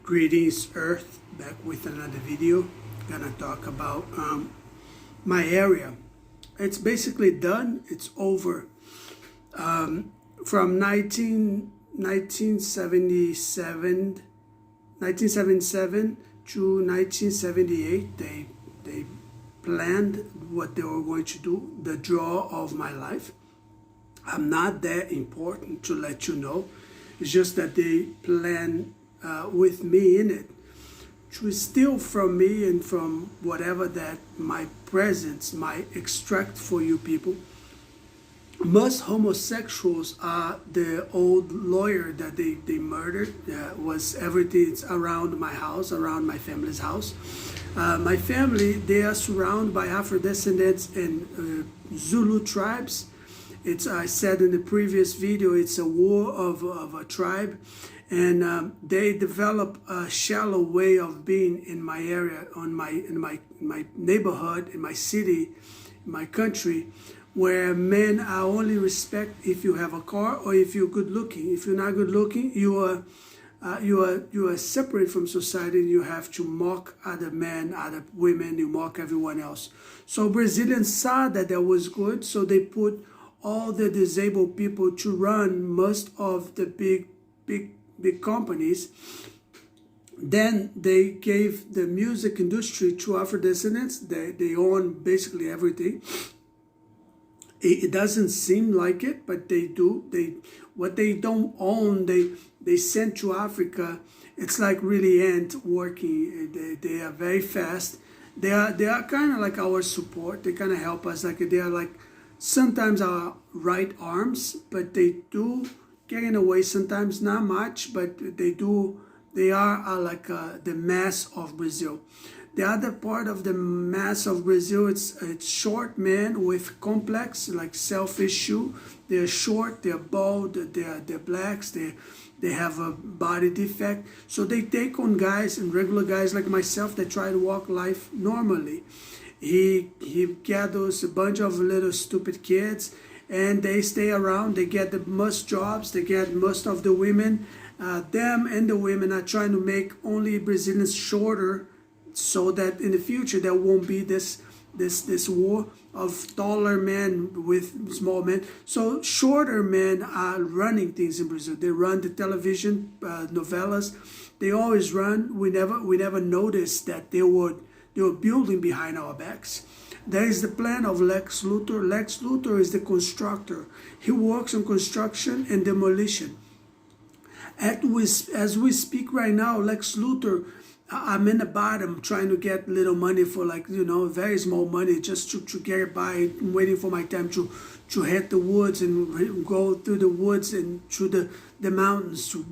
Greetings Earth, back with another video. Gonna talk about my area. It's basically done, it's over. From 1977 to 1978, they planned what they were going to do, the draw of my life. I'm not that important to let you know. It's just that they plan with me in it, to steal from me and from whatever that my presence might extract for you people. Most homosexuals are the old lawyer that they murdered. Was everything around my house, around my family's house. My family, they are surrounded by Afro-descendants and Zulu tribes. I said in the previous video, it's a war of a tribe, and they develop a shallow way of being in my area, in my neighborhood, in my city, in my country, where men are only respect if you have a car or if you're good looking. If you're not good looking, you are separate from society. You have to mock other men, other women. You mock everyone else. So Brazilians saw that was good, so they put all the disabled people to run most of the big companies. Then they gave the music industry to Afro-descendants. They own basically everything. It doesn't seem like it, but they do. What they don't own, they send to Africa. It's like really ant working. They are very fast. They are kind of like our support. They kind of help us. Like they are like sometimes our right arms, but they do get in a way sometimes, not much, but they are like the mass of Brazil. The other part of the mass of Brazil, it's short men with complex, like self-issue. They're short, they're bald, they're blacks, they have a body defect. So they take on guys and regular guys like myself that try to walk life normally. He gathers a bunch of little stupid kids, and they stay around. They get the most jobs. They get most of the women. Them and the women are trying to make only Brazilians shorter, so that in the future there won't be this war of taller men with small men. So shorter men are running things in Brazil. They run the television novellas. They always run. We never noticed that they were building behind our backs. There is the plan of Lex Luthor. Lex Luthor is the constructor. He works on construction and demolition. As we speak right now, Lex Luthor, I'm in the bottom trying to get little money for, like, very small money just to get by. I'm waiting for my time to hit the woods and go through the woods and through the mountains to,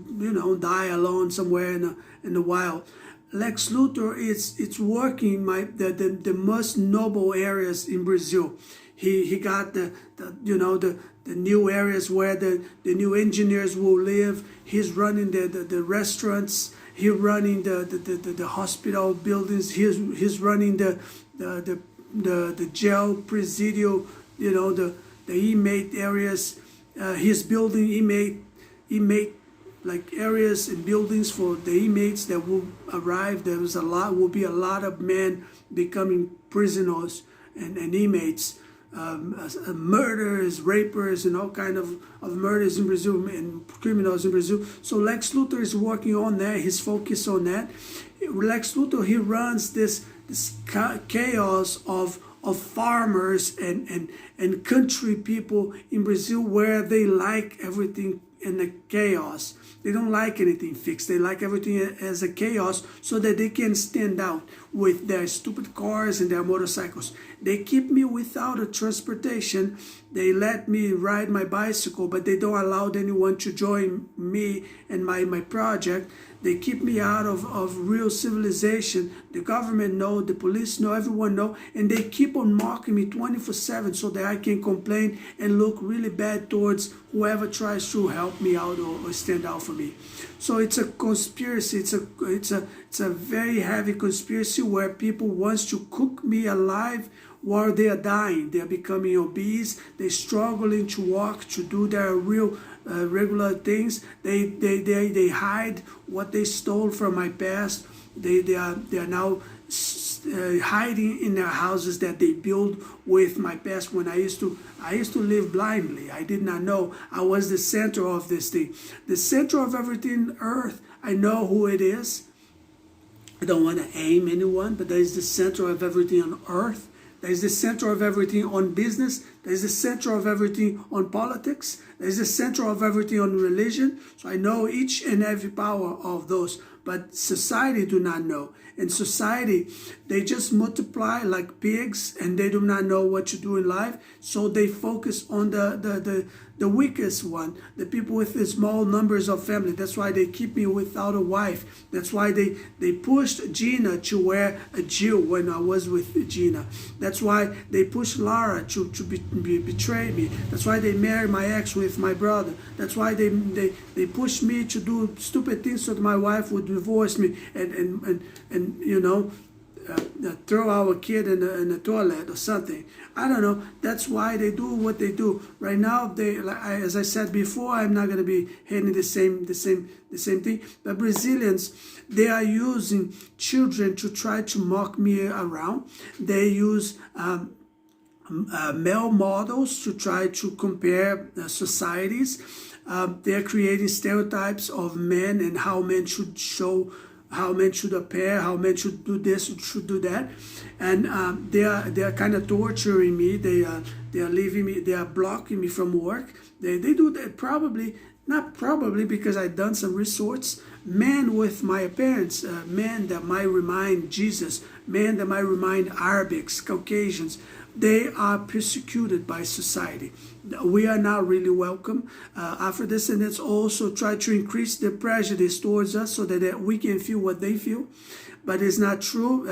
die alone somewhere in the wild. Lex Luthor it's working the most noble areas in Brazil. He got the new areas where the new engineers will live. He's running the restaurants. He's running the hospital buildings. He's running the jail, presidio, the inmate areas. He's building inmate like areas and buildings for the inmates that will arrive. Will be a lot of men becoming prisoners and inmates, murderers, rapers, and all kind of murders in Brazil and criminals in Brazil. So Lex Luthor is working on that. He's focused on that. Lex Luthor, he runs this chaos of farmers and country people in Brazil, where they like everything in the chaos. They don't like anything fixed. They like everything as a chaos, so that they can stand out with their stupid cars and their motorcycles. They keep me without a transportation. They let me ride my bicycle, but they don't allow anyone to join me and my project. They keep me out of real civilization. The government know, the police know, everyone know, and they keep on mocking me 24/7 so that I can complain and look really bad towards whoever tries to help me out or stand out for me. So it's a conspiracy. It's a very heavy conspiracy where people wants to cook me alive while they are dying. They are becoming obese. They're struggling to walk, to do their real regular things. They hide what they stole from my past. They are now hiding in their houses that they built with my past. When I used to live blindly. I did not know I was the center of this thing, the center of everything on earth. I know who it is. I don't want to aim anyone, but that is the center of everything on earth. That is the center of everything on business. That is the center of everything on politics. That is the center of everything on religion. So I know each and every power of those. But society do not know. In society, they just multiply like pigs, and they do not know what to do in life. So they focus on the weakest one, the people with the small numbers of family. That's why they keep me without a wife. That's why they pushed Gina to wear a Jew when I was with Gina. That's why they pushed Lara to betray me. That's why they married my ex with my brother. That's why they pushed me to do stupid things so that my wife would divorce me and throw our kid in the toilet or something. I don't know. That's why they do what they do. Right now, as I said before, I'm not going to be hitting the same thing. But Brazilians, they are using children to try to mock me around. They use male models to try to compare societies. They're creating stereotypes of men and how men should show, how men should appear, how men should do this, should do that, and they are kind of torturing me. They are leaving me. They are blocking me from work. They do that not probably because I've done some resorts. Men with my appearance, men that might remind Jesus, men that might remind Arabics, Caucasians. They are persecuted by society. We are not really welcome. Afro-descendants also try to increase the prejudice towards us so that we can feel what they feel. But it's not true.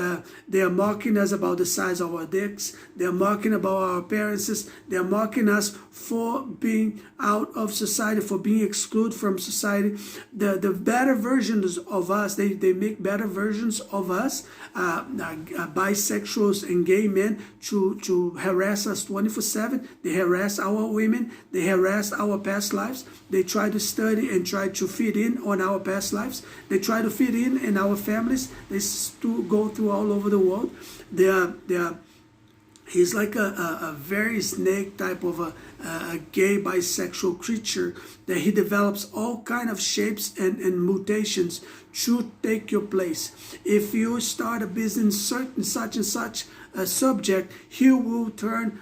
They are mocking us about the size of our dicks. They are mocking about our appearances. They are mocking us for being out of society, for being excluded from society. The better versions of us, they make better versions of us, bisexuals and gay men, to harass us 24/7. They harass our women. They harass our past lives. They try to study and try to fit in on our past lives. They try to fit in our families. They go through all over the world. He's like a very snake type of a gay bisexual creature that he develops all kind of shapes and mutations to take your place. If you start a business certain such and such a subject, he will turn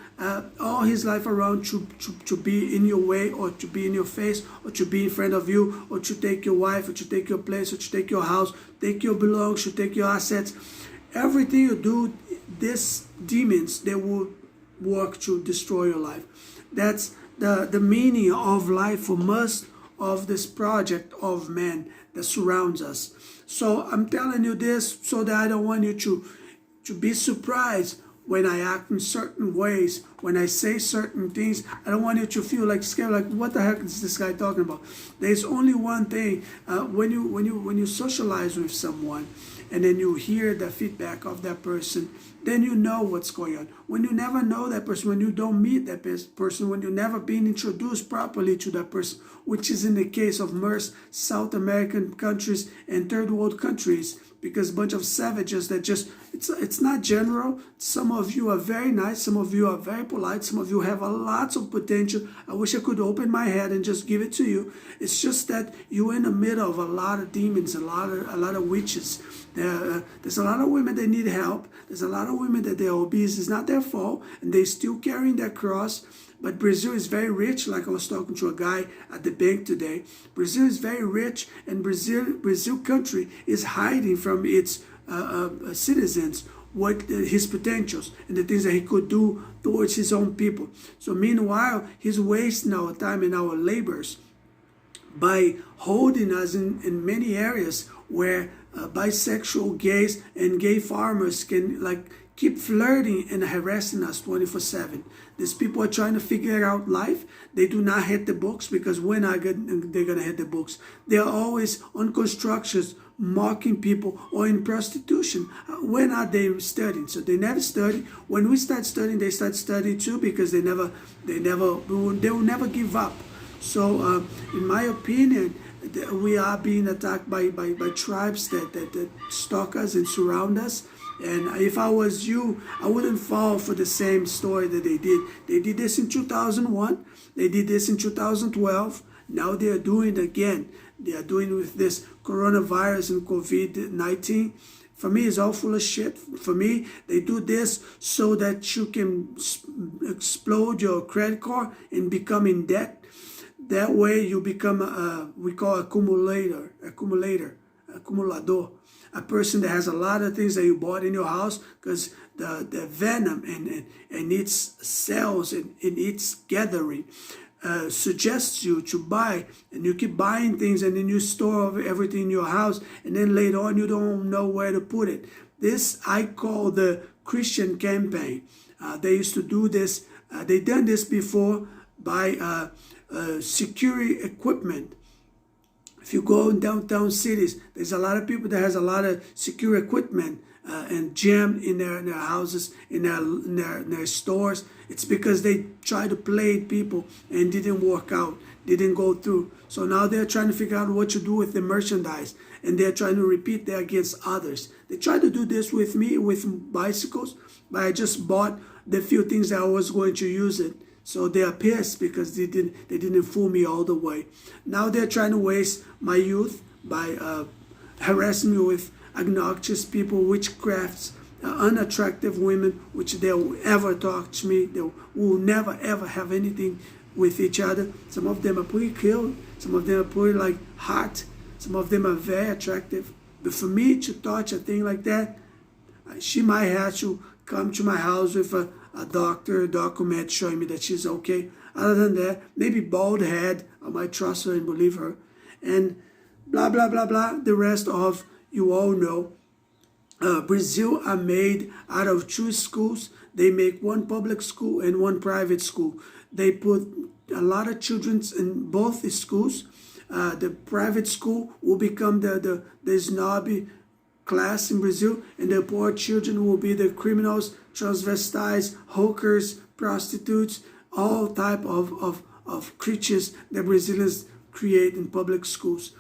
all his life around to be in your way, or to be in your face, or to be in front of you, or to take your wife, or to take your place, or to take your house, take your belongings, to take your assets. Everything you do, these demons, they will work to destroy your life. That's the meaning of life for most of this project of man that surrounds us. So I'm telling you this so that I don't want you to be surprised when I act in certain ways, when I say certain things. I don't want you to feel like scared, like what the heck is this guy talking about? There's only one thing. When you socialize with someone, and then you hear the feedback of that person, then you know what's going on. When you never know that person, when you don't meet that person, when you've never been introduced properly to that person, which is in the case of most South American countries and third world countries, because a bunch of savages that just, it's not general. Some of you are very nice. Some of you are very polite. Some of you have a lot of potential. I wish I could open my head and just give it to you. It's just that you're in the middle of a lot of demons, a lot of witches. There's a lot of women that need help. There's a lot of women that they're obese. It's not their fault, and they're still carrying their cross. But Brazil is very rich, like I was talking to a guy at the bank today. Brazil is very rich, and Brazil country is hiding from its citizens what his potentials and the things that he could do towards his own people. So meanwhile, he's wasting our time and our labors by holding us in many areas where bisexual gays and gay farmers can keep flirting and harassing us 24/7. These people are trying to figure out life. They do not hit the books, because when they're going to hit the books? They're always on constructions, mocking people, or in prostitution. When are they studying? So they never study. When we start studying, they start studying too, because they will never give up. So in my opinion, we are being attacked by tribes that stalk us and surround us. And if I was you, I wouldn't fall for the same story that they did. They did this in 2001. They did this in 2012. Now they are doing it again. They are doing it with this coronavirus and COVID-19. For me, it's all full of shit. For me, they do this so that you can explode your credit card and become in debt. That way you become we call accumulador, a person that has a lot of things that you bought in your house, because the venom and its cells and its gathering suggests you to buy, and you keep buying things, and then you store everything in your house, and then later on you don't know where to put it. This I call the Christian campaign. They used to do this. They done this before by security equipment. If you go in downtown cities, there's a lot of people that has a lot of secure equipment and jammed in their houses, in their stores. It's because they tried to play people and didn't work out, didn't go through. So now they're trying to figure out what to do with the merchandise, and they're trying to repeat that against others. They tried to do this with me with bicycles, but I just bought the few things that I was going to use it. So they are pissed because they didn't fool me all the way. Now they're trying to waste my youth by harassing me with obnoxious people, witchcrafts, unattractive women, which they'll ever talk to me. They will never ever have anything with each other. Some of them are pretty cute. Some of them are pretty like hot. Some of them are very attractive. But for me to touch a thing like that, she might have to come to my house with a doctor document showing me that she's okay. Other than that, maybe bald head, I might trust her and believe her. And blah, blah, blah, blah. The rest of you all know. Brazil are made out of two schools. They make one public school and one private school. They put a lot of children in both schools. The private school will become the snobby class in Brazil, and the poor children will be the criminals, transvestites, hookers, prostitutes, all type of creatures that Brazilians create in public schools.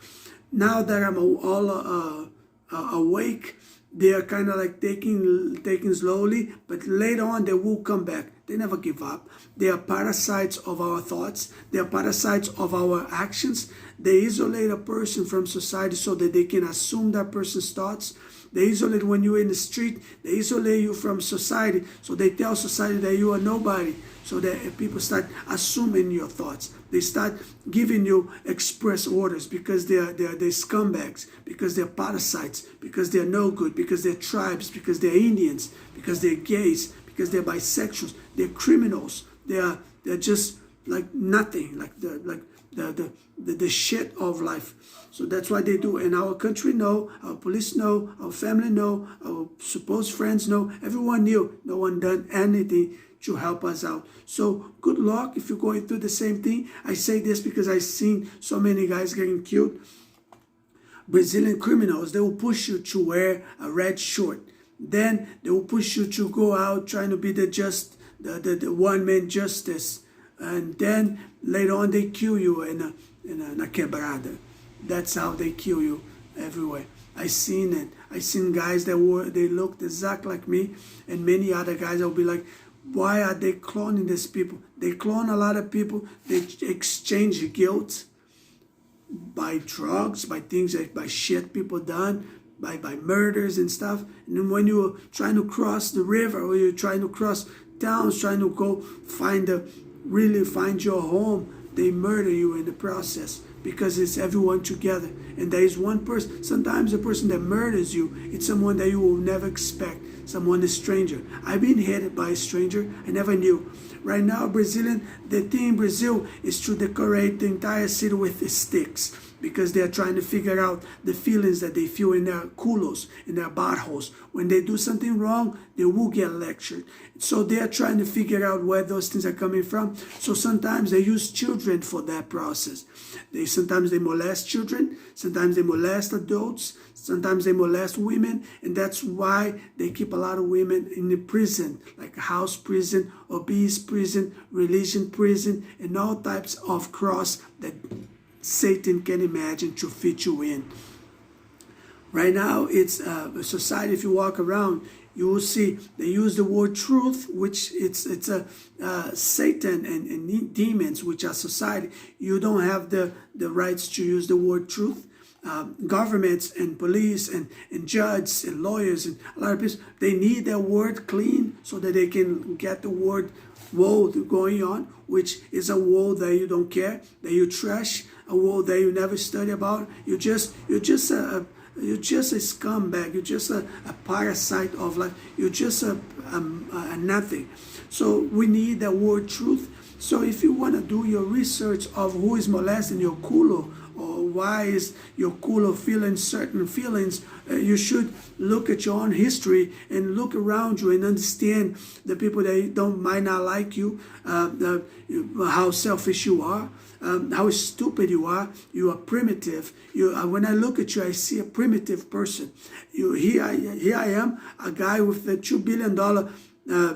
Now that I'm all awake, they are kind of like taking slowly, but later on they will come back. They never give up. They are parasites of our thoughts. They are parasites of our actions. They isolate a person from society so that they can assume that person's thoughts. They isolate when you're in the street. They isolate you from society. So they tell society that you are nobody. So that people start assuming your thoughts. They start giving you express orders because they're scumbags, because they're parasites, because they're no good, because they're tribes, because they're Indians, because they're gays, because they're bisexuals, they're criminals. They're just like nothing, like the shit of life. So that's what they do. And our country know, our police know, our family know, our supposed friends know, everyone knew. No one done anything to help us out. So good luck if you're going through the same thing. I say this because I've seen so many guys getting killed. Brazilian criminals, they will push you to wear a red shirt. Then they will push you to go out trying to be the one-man justice. And then later on they kill you in a quebrada. That's how they kill you everywhere. I seen it. I seen guys they looked exactly like me, and many other guys will be like, why are they cloning these people? They clone a lot of people. They exchange guilt by drugs, by things, by shit people done, by murders and stuff. And then when you're trying to cross the river, or you're trying to cross towns, trying to go find your home, they murder you in the process, because it's everyone together. And there is one person, sometimes the person that murders you, it's someone that you will never expect, someone, a stranger. I've been hit by a stranger I never knew. Right now, the thing in Brazil is to decorate the entire city with the sticks. because they're trying to figure out the feelings that they feel in their culos, in their buttholes. When they do something wrong, they will get lectured. So they're trying to figure out where those things are coming from. So sometimes they use children for that process. Sometimes they molest children, sometimes they molest adults, sometimes they molest women, and that's why they keep a lot of women in the prison, like house prison, obese prison, religion prison, and all types of cross that Satan can imagine to fit you in. Right now, it's a society, if you walk around, you will see they use the word truth, which it's a Satan and demons, which are society. You don't have the rights to use the word truth. Governments and police and judges and lawyers and a lot of people, they need their word clean so that they can get the word world going on, which is a world that you don't care, that you trash, a world that you never study about. You're just a scumbag. You're just a parasite of life. You're just a nothing. So we need the word truth. So if you want to do your research of who is molesting your culo, or why is your culo feeling certain feelings, you should look at your own history and look around you and understand the people that might not like you, how selfish you are, how stupid you are. You are primitive. When I look at you, I see a primitive person. Here I am, a guy with the $2 billion,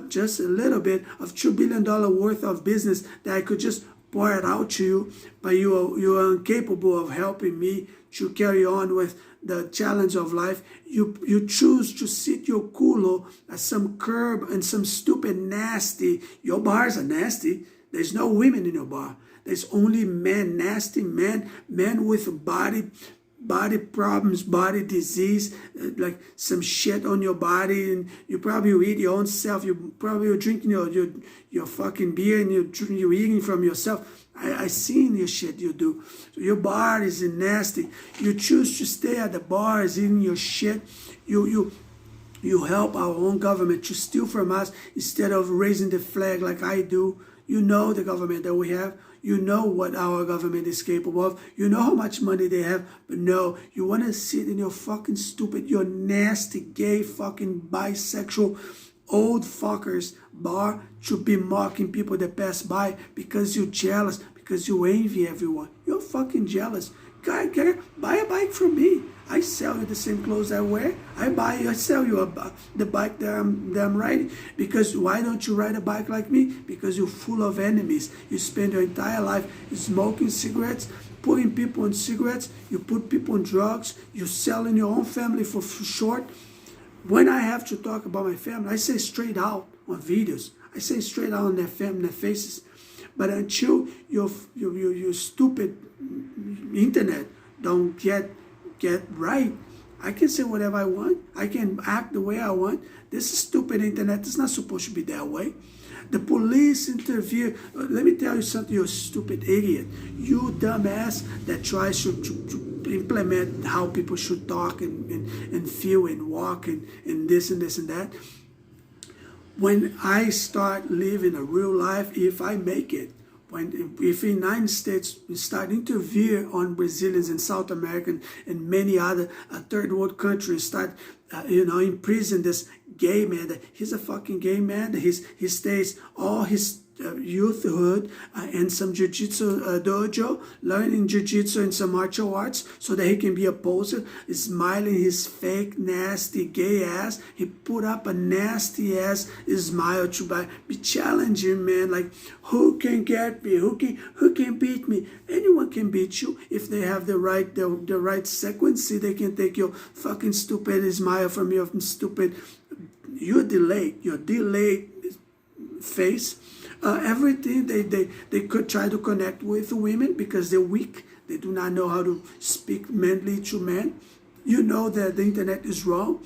just a little bit of $2 billion worth of business that I could just pour it out to you, but you are incapable of helping me to carry on with the challenge of life. You choose to sit your culo at some curb and some stupid nasty. Your bars are nasty. There's no women in your bar. There's only men, nasty men with body problems, body disease, like some shit on your body, and you probably eat your own self. You probably are drinking your fucking beer, and you're eating from yourself. I seen your shit you do. So your bar is nasty. You choose to stay at the bars eating your shit. You help our own government to steal from us instead of raising the flag like I do. You know the government that we have. You know what our government is capable of. You know how much money they have. But no, you want to sit in your fucking stupid, your nasty, gay, fucking bisexual, old fuckers bar to be mocking people that pass by because you're jealous, because you envy everyone. You're fucking jealous. Guy, buy a bike from me. I sell you the same clothes I wear. I sell you the bike that I'm riding. Because why don't you ride a bike like me? Because you're full of enemies. You spend your entire life smoking cigarettes, putting people on cigarettes. You put people on drugs. You're selling your own family for short. When I have to talk about my family, I say straight out on videos. I say straight out on their faces. But until your stupid internet don't get right, I can say whatever I want. I can act the way I want. This is stupid internet. It's not supposed to be that way. The police interfere. Let me tell you something, you stupid idiot. You dumbass that tries to implement how people should talk and feel and walk and this and that. When I start living a real life, if I make it, if the United States start interfere on Brazilians and South American and many other third world countries, start imprison this gay man, that he's a fucking gay man, that he stays all his youthhood in some jiu-jitsu dojo, learning jiu-jitsu and some martial arts so that he can be a poser, smiling his fake, nasty, gay ass. He put up a nasty ass smile to be challenging, man. Like, who can get me? Who can beat me? Anyone can beat you if they have the right sequence. They can take your fucking stupid smile from your stupid, your delayed face. Everything they could try to connect with women because they're weak. They do not know how to speak manly to men. You know that the internet is wrong.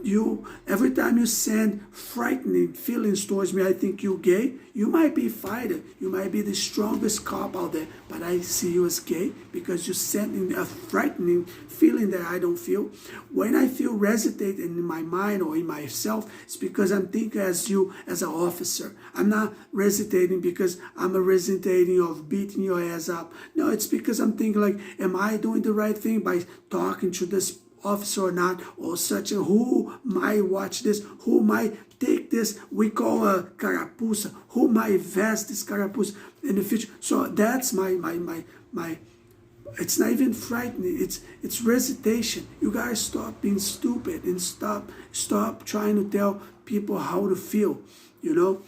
You every time you send frightening feelings towards me, I think you're gay. You might be a fighter. You might be the strongest cop out there, but I see you as gay because you're sending a frightening feeling that I don't feel. When I feel hesitate in my mind or in myself, it's because I'm thinking as you as an officer. I'm not hesitating because I'm hesitating of beating your ass up. No, it's because I'm thinking like, am I doing the right thing by talking to this officer or not, or such a who might watch this, who might take this, we call a carapuça, who might vest this carapuça in the future. So that's my it's not even frightening, it's recitation. You guys stop being stupid and stop trying to tell people how to feel, you know.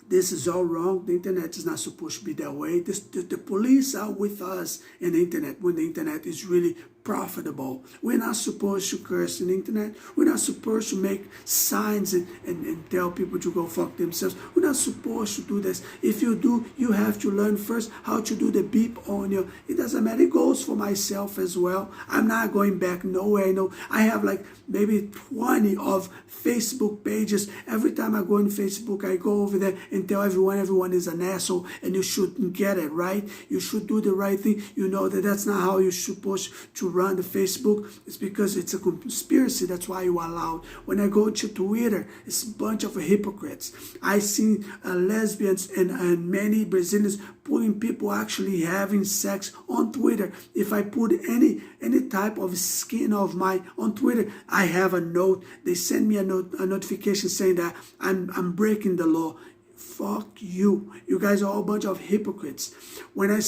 This is all wrong. The internet is not supposed to be that way. The police are with us in the internet when the internet is really profitable. We're not supposed to curse on the internet. We're not supposed to make signs and tell people to go fuck themselves. We're not supposed to do this. If you do, you have to learn first how to do the beep on your... It doesn't matter. It goes for myself as well. I'm not going back nowhere. No, I have like maybe 20 of Facebook pages. Every time I go on Facebook, I go over there and tell everyone is an asshole and you shouldn't get it, right? You should do the right thing. You know that that's not how you're supposed to run the Facebook. It's because it's a conspiracy. That's why you are allowed. When I go to Twitter, it's a bunch of hypocrites. I see lesbians and many Brazilians putting people actually having sex on Twitter. If I put any type of skin of mine on Twitter, I have a note. They send me a notification saying that I'm breaking the law. Fuck you. You guys are all a bunch of hypocrites. When I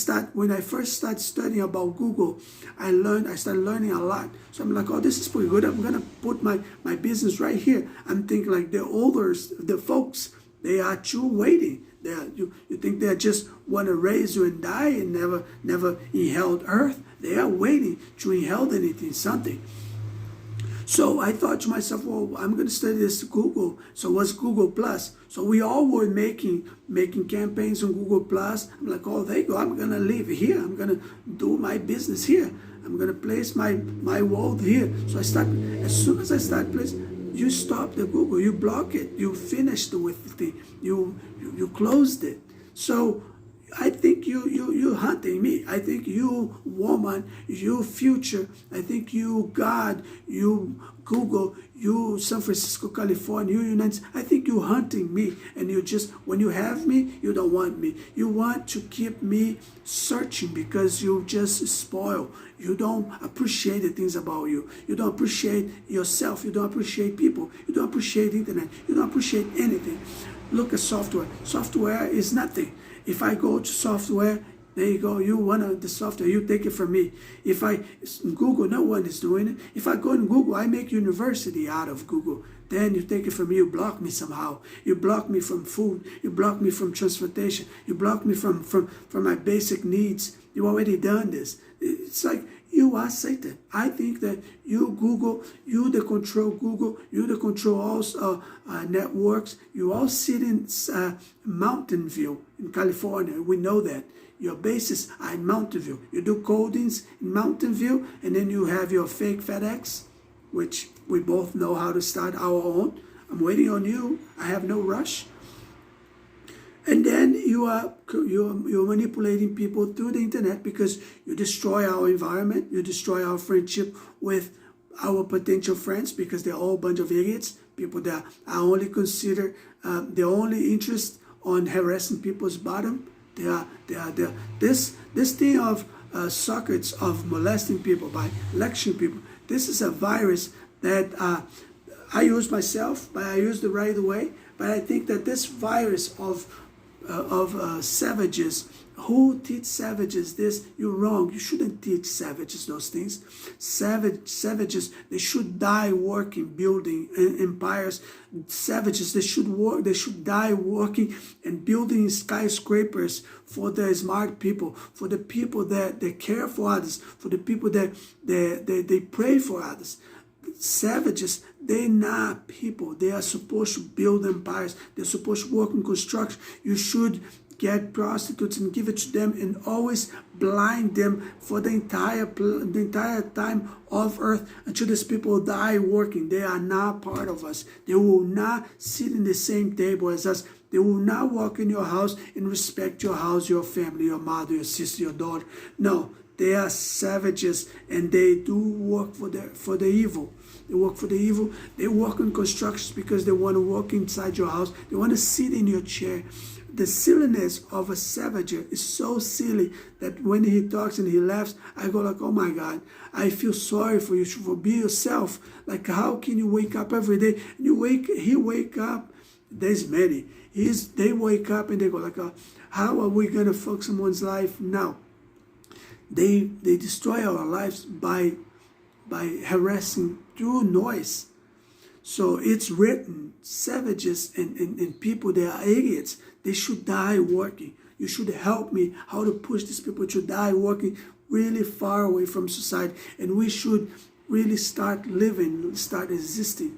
first started studying about Google, I started learning a lot. So I'm like, oh, this is pretty good. I'm gonna put my business right here. I'm thinking like the folks, they are too waiting. You think they just want to raise you and die and never inhaled earth? They are waiting to inhale anything, something. So I thought to myself, well, I'm going to study this Google. So what's Google Plus? So we all were making campaigns on Google Plus. I'm like, oh, there you go. I'm going to live here. I'm going to do my business here. I'm going to place my world here. So as soon as I start placing, you stop the Google. You block it. You finished with the thing. You closed it. So I think you hunting me. I think you woman, you future. I think you God, you Google, you San Francisco, California, you United States. I think you hunting me, and you just when you have me, you don't want me. You want to keep me searching because you just spoil. You don't appreciate the things about you. You don't appreciate yourself. You don't appreciate people. You don't appreciate the internet. You don't appreciate anything. Look at software. Software is nothing. If I go to software, there you go. You want the software, you take it from me. If I Google, no one is doing it. If I go in Google, I make university out of Google. Then you take it from me. You block me somehow. You block me from food. You block me from transportation. You block me from my basic needs. You already done this. It's like you are Satan. I think that you Google, you the control Google, you the control all networks. You all sit in Mountain View in California. We know that. Your bases are in Mountain View. You do codings in Mountain View, and then you have your fake FedEx, which we both know how to start our own. I'm waiting on you. I have no rush. And then you're manipulating people through the internet because you destroy our environment. You destroy our friendship with our potential friends because they're all a bunch of idiots. People that are only consider their only interest on harassing people's bottom. They are this thing of Socrates of molesting people by lecturing people. This is a virus that I use myself, but I use the right way. But I think that this virus of savages, who teach savages this? You're wrong. You shouldn't teach savages those things. Savages, they should die working, building empires. Savages, they should work. They should die working and building skyscrapers for the smart people, for the people that they care for others, for the people that they pray for others. Savages, they're not people. They are supposed to build empires. They're supposed to work in construction. You should get prostitutes and give it to them and always blind them for the entire time of earth until these people die working. They are not part of us. They will not sit in the same table as us. They will not walk in your house and respect your house, your family, your mother, your sister, your daughter. No, they are savages, and they do work for the evil. They work for the evil. They work in constructions because they want to walk inside your house. They want to sit in your chair. The silliness of a savager is so silly that when he talks and he laughs, I go like, oh my God, I feel sorry for you, for be yourself. Like, how can you wake up every day? He wake up, there's many. They wake up and they go like, how are we going to fuck someone's life now? They destroy our lives by harassing through noise. So it's written, savages and people, they are idiots. They should die working. You should help me how to push these people to die working really far away from society. And we should really start living, start existing